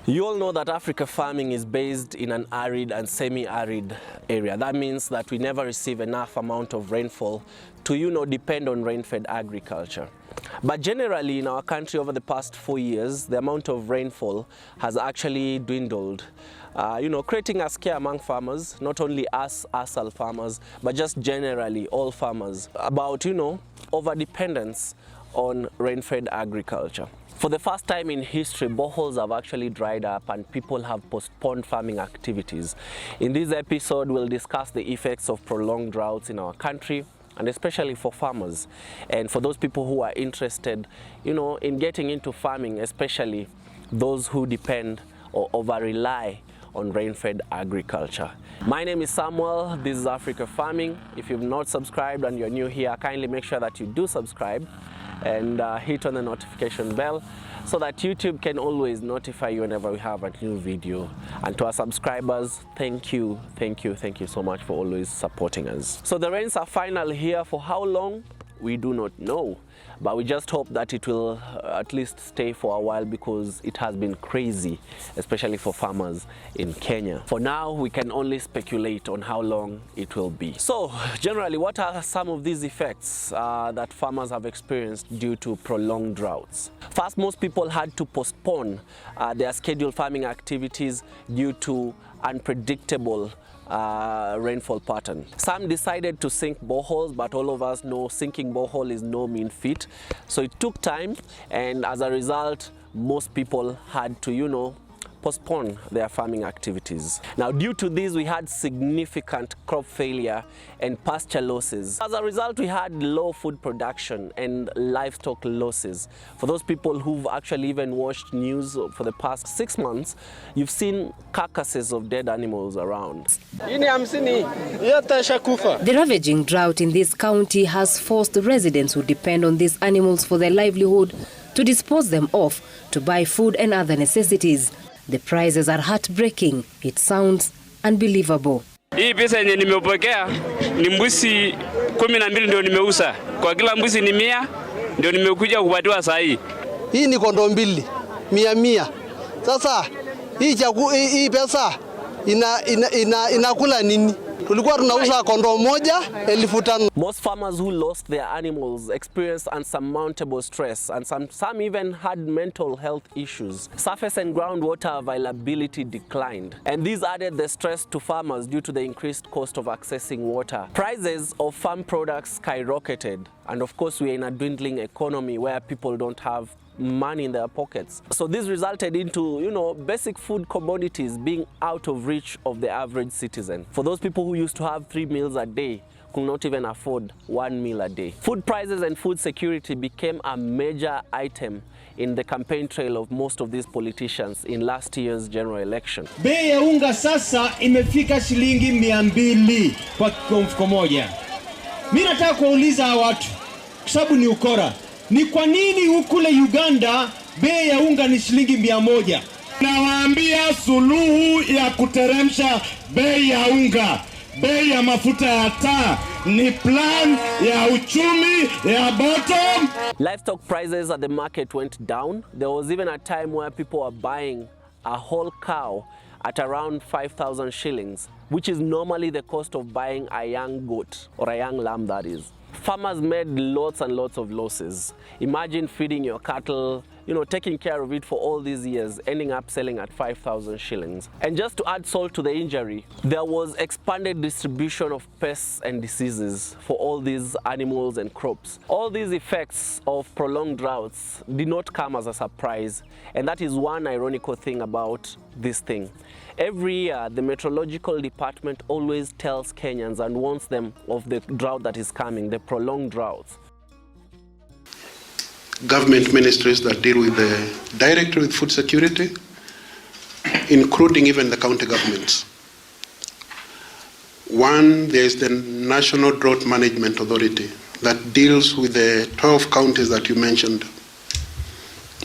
You all know that Africa farming is based in an arid and semi-arid area. That means that we never receive enough amount of rainfall to, depend on rain-fed agriculture. But generally in our country over the past 4 years, the amount of rainfall has actually dwindled. Creating a scare among farmers, not only us ASAL farmers, but just generally all farmers about, over-dependence on rain-fed agriculture. For the first time in history, boreholes have actually dried up and people have postponed farming activities. In this episode, we'll discuss the effects of prolonged droughts in our country, and especially for farmers. And for those people who are interested, in getting into farming, especially those who depend or over-rely on rain-fed agriculture. My name is Samuel, this is Africa Farming. If you've not subscribed and you're new here, kindly make sure that you do subscribe and hit on the notification bell so that YouTube can always notify you whenever we have a new video. And to our subscribers, thank you so much for always supporting us. So the rains are finally here. For how long? We do not know, but we just hope that it will at least stay for a while, because it has been crazy, especially for farmers in Kenya. For now, we can only speculate on how long it will be. So generally, what are some of these effects that farmers have experienced due to prolonged droughts? First, most people had to postpone their scheduled farming activities due to unpredictable rainfall pattern. Some decided to sink boreholes, but all of us know sinking borehole is no mean feat. So it took time, and as a result, most people had to, postpone their farming activities. Now, due to this, we had significant crop failure and pasture losses. As a result, we had low food production and livestock losses. For those people who've actually even watched news for the past 6 months, you've seen carcasses of dead animals around. The ravaging drought in this county has forced residents who depend on these animals for their livelihood to dispose them off to buy food and other necessities. The prices are heartbreaking. It sounds unbelievable. Hii pesa yenye nimepokea ni mbuzi 12 ndio nimeuza. Kwa kila mbuzi ni 100 ndio nimekuja kupatiwa saa hii. Hii ni kondoo 2, 100. Sasa hii pesa inakula nini? Tulikuwa tunauza kondoo moja 1500. Most farmers who lost their animals experienced unsurmountable stress, and some even had mental health issues. Surface and groundwater availability declined, and this added the stress to farmers due to the increased cost of accessing water. Prices of farm products skyrocketed, and of course we are in a dwindling economy where people don't have money in their pockets. So this resulted into, basic food commodities being out of reach of the average citizen. For those people who used to have 3 meals a day, could not even afford 1 meal a day. Food prices and food security became a major item in the campaign trail of most of these politicians in last year's general election. Bei ya unga sasa imefika shilingi 200 kwa mfuko moja. Mimi nataka kuuliza watu, kwa sababu ni ukora. Ni kwa nini kule Uganda bei ya unga ni shilingi 100? Nawaambia suluhu ya kuteremsha bei ya unga, bei ya mafuta ya taa ni plan ya uchumi ya bottom. Livestock prices at the market went down. There was even a time where people were buying a whole cow at around 5,000 shillings, which is normally the cost of buying a young goat or a young lamb, that is. Farmers made lots and lots of losses. Imagine feeding your cattle, taking care of it for all these years, ending up selling at 5,000 shillings. And just to add salt to the injury, there was expanded distribution of pests and diseases for all these animals and crops. All these effects of prolonged droughts did not come as a surprise, and that is one ironical thing about this thing. Every year, the meteorological department always tells Kenyans and warns them of the drought that is coming, the prolonged droughts. Government ministries that deal directly with food security, including even the county governments. One, there is the National Drought Management Authority that deals with the 12 counties that you mentioned.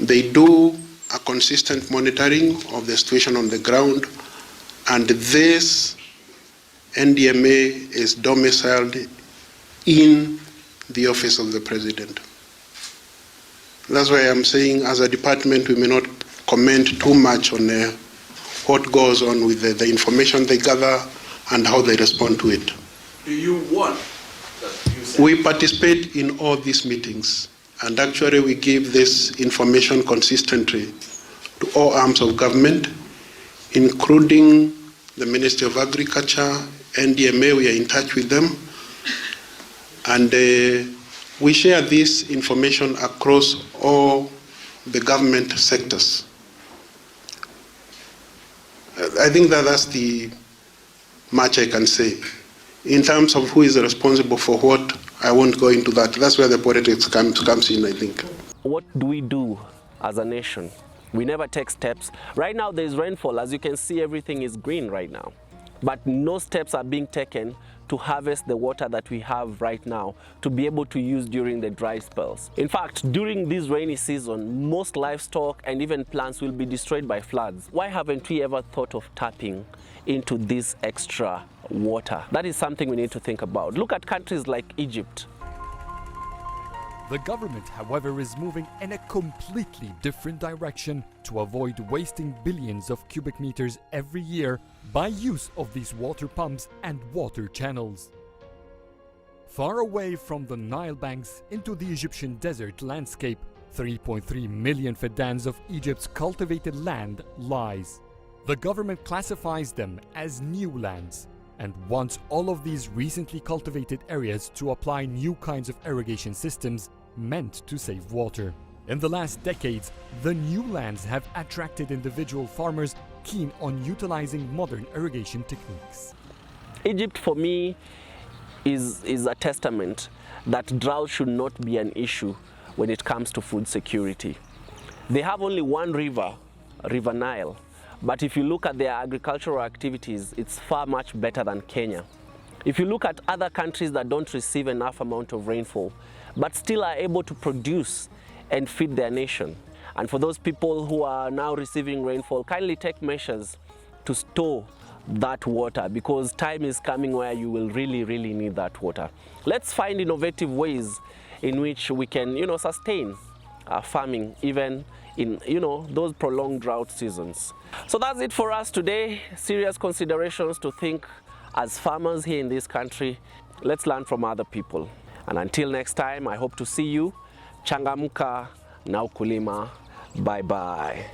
They do a consistent monitoring of the situation on the ground, and this NDMA is domiciled in the office of the President. That's why I'm saying, as a department, we may not comment too much on what goes on with the information they gather and how they respond to it. Do you want that you We participate in all these meetings, and actually we give this information consistently to all arms of government, including the Ministry of Agriculture, NDMA, we are in touch with them, and we share this information across all the government sectors. I think that's the much I can say. In terms of who is responsible for what, I won't go into that. That's where the politics comes in, I think. What do we do as a nation? We never take steps. Right now there is rainfall. As you can see, everything is green right now. But no steps are being taken to harvest the water that we have right now to be able to use during the dry spells. In fact, during this rainy season, most livestock and even plants will be destroyed by floods. Why haven't we ever thought of tapping into this extra water? That is something we need to think about. Look at countries like Egypt. The government, however, is moving in a completely different direction to avoid wasting billions of cubic meters every year by use of these water pumps and water channels. Far away from the Nile banks into the Egyptian desert landscape, 3.3 million fedans of Egypt's cultivated land lies. The government classifies them as new lands and wants all of these recently cultivated areas to apply new kinds of irrigation systems meant to save water. In the last decades, the new lands have attracted individual farmers keen on utilizing modern irrigation techniques. Egypt, for me, is a testament that drought should not be an issue when it comes to food security. They have only one river, River Nile, but if you look at their agricultural activities, it's far much better than Kenya. If you look at other countries that don't receive enough amount of rainfall, but still are able to produce and feed their nation. And for those people who are now receiving rainfall, kindly take measures to store that water, because time is coming where you will really, really need that water. Let's find innovative ways in which we can, sustain farming even in, those prolonged drought seasons. So that's it for us today. Serious considerations to think as farmers here in this country. Let's learn from other people. And until next time, I hope to see you. Changamka na ukulima. Bye-bye.